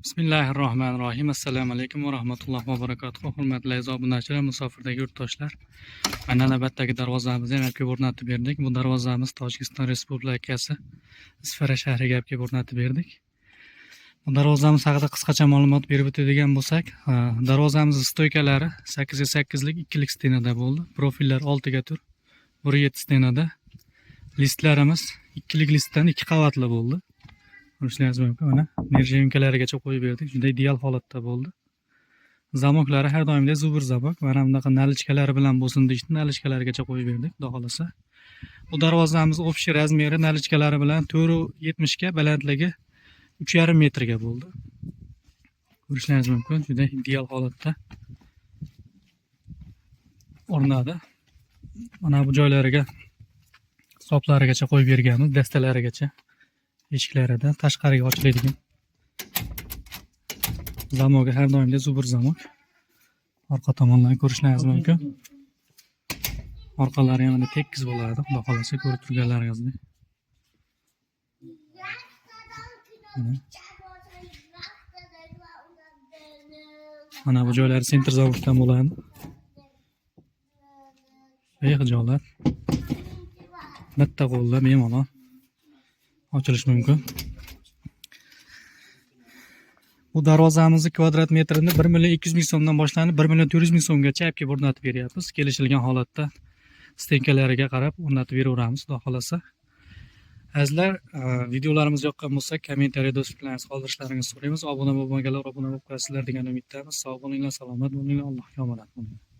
Bismillahirrohmanirrohim. Assalomu alaykum va rahmatullohi va barakatuh. Hurmatli aziz obunachilar, musofirdagi yurtdoshlar. Mana navbatdagi darvozamizni ham kelib o'rnatib berdik. Bu darvozamiz Tojikiston Respublikasi Isfara shahriga kelib o'rnatib berdik. Bu darvozamiz haqida qisqacha ma'lumot berib o'tadigan bo'lsak, darvozamiz stoykalari 8x8 lik 2 lik stenada bo'ldi. Profillar 6 ga tur, 1.7 stenada. Listlarimiz 2 lik listdan 2 qavatli bo'ldi. Ko'rishingiz mumkin. Mana nerjinkalarigacha qo'yib berdik. Juda ideal holatda bo'ldi. Zamoklari har doimdek zubur zamok. Mana bunaqa nalichkalari bilan bo'lsin deyishdi, nalichkalarigacha qo'yib berdik, xudo xolasa. Bu darvozamiz общий razmeri nalichkalari bilan 4.70 ga, balandligi 3.5 metrga bo'ldi. Ko'rishingiz mumkin. Juda ideal holatda o'rnadi. Mana bu joylariga soplarigacha qo'yib berganmiz, dastalarigacha. Eshiklaridan tashqariga ochiladigan zamogi har doimda zubur zamok. Orqa tomondan ko'rishingiz mumkin. Orqalari ham tekis bo'ladi, xudo xolasa ko'rib turganlaringizdek. Mana bu joylar sentr zavoddan bo'ladi. Joylar bitta qo'lda bemalol ochilish mumkin. Bu darvozamizni kvadrat metrini 1.200.000 so'mdan boshlanib 1.400.000 so'mgacha olib kelib o'rnatib beryapmiz. Kelishilgan holatda stenkalariga qarab o'rnatib beraveramiz, xudo xolasa. Azizlar, videolarimiz yoqqan bo'lsa, kommentariyada o'z fikrlaringizni qoldirishlaringizni so'raymiz. Obuna bo'lmaganlar obuna bo'lib qo'yasizlar degan umiddamiz. Sog' bo'linglar, salomat bo'linglar, Allohga omonat bo'linglar.